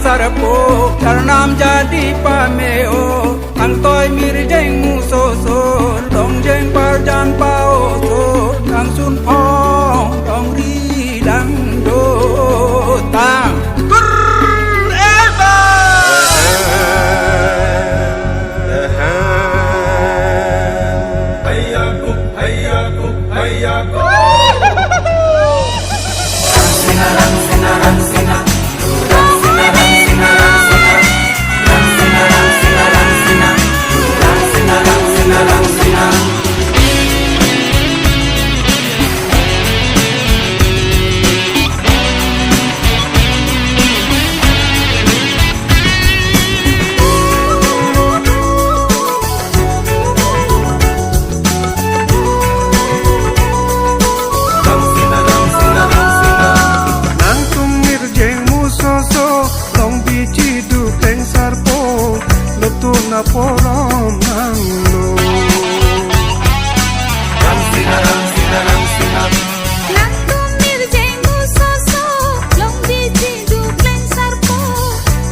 sarpo karnam jadi pameo angtoy mirjeng musoso dong jeng parjan pao kang sun pong dong ri dang do tang na porom nang lo rang sina lang tumir jeng musoso long di jidu kleng sarpo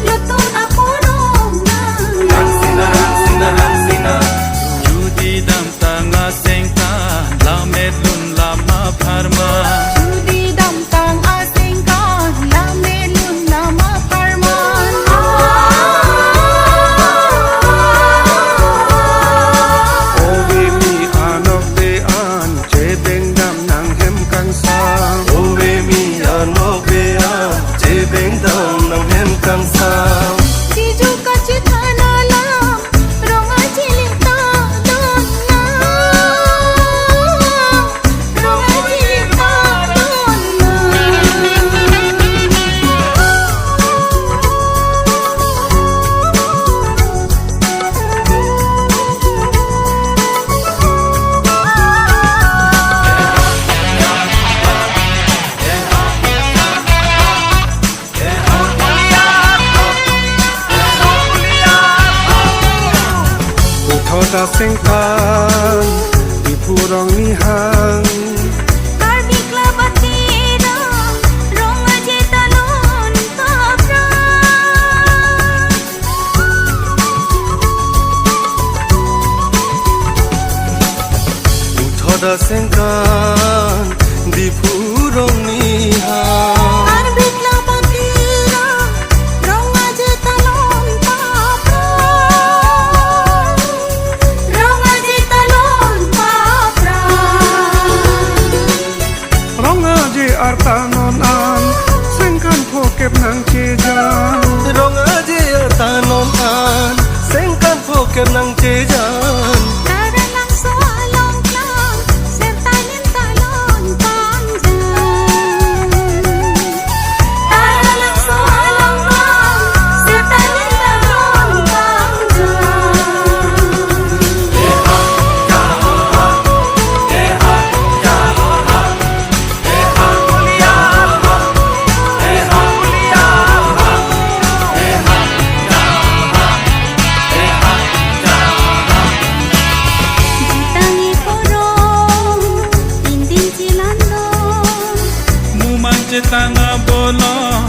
luto na porom nang lo rang sina judi dam tanga sengka lamet lun lama pharma judi dam tang asengka lamet lun lama pharma Thoda sengkan di purong nihang Karbi klabatira rong aje talon kapra Thoda sengkan di purong nihang Karbi klabatira rong aje talon kapra rong aje talon kapra rong aje artanonan sengkan pokep nang cejan rong aje artanonan sengkan pokep nang cejan Tara lang soalong klang sertalin talon panjang Tara lang soalong klang sertalin talon panjang Jitangi porong tinding cilandong mumang tanga bolong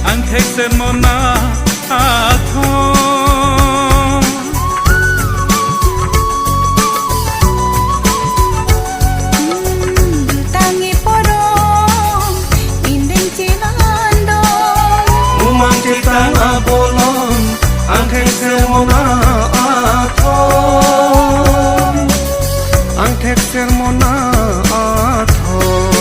angkek sermona athon Jitangi porong tinding cilandong umang citanga bolong angkeng sermona athon angkek sermona athon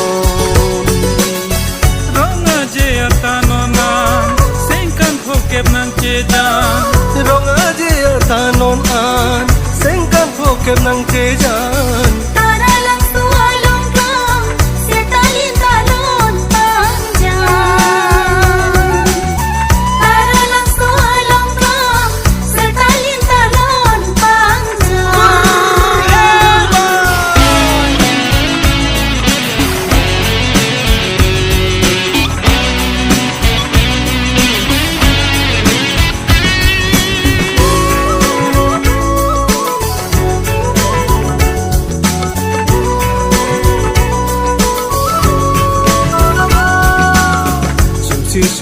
rong aje atanonan sengkan phokep nang cejan rong aje tanonan sengkan pokep nang cejan Tara lang soalong klang sertalin talon panjang Tara lang soalong klang sertalin talon panjang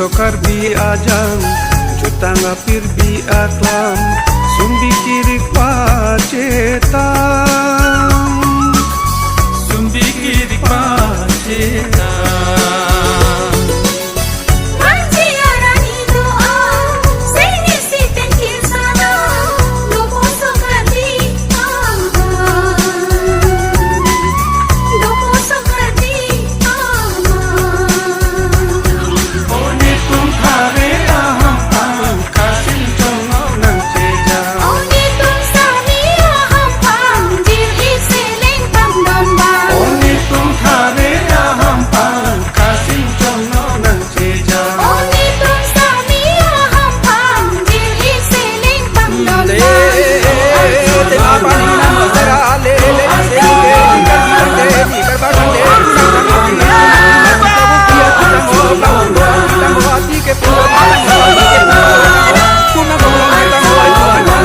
sokar bi ajang tanga pirbi aklam sumbi kirik pacetan sumbi kiri paceta Manci arani doa Sengi si tenkir sana Dopo sokrati Dopo sokrati Oni tum thare aham pang kasin chong nang cheja Oni tum sami aham pang Jil isi ling pang domba Oni tum thare aham pang kasin chong nang cheja Oni tum sami aham pang Jil isi ling pang le domba te ma pani na mo sera le le se ke nikar bidante nikar bidante ke puro kuna bola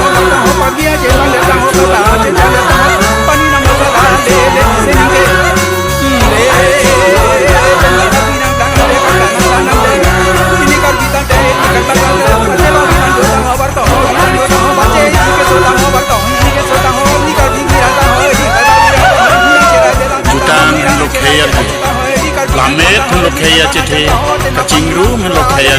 kita ho pagia je vale ta ho ta je jale ta pani na mo sera le le se ke le nikar bidante nikar bidante se va bidante ta ho barto bache ke so ta ho barto ke so ta ho nikar bidira ta ho Jutaan lokheya lamet lokheya chethe kachingru lokheya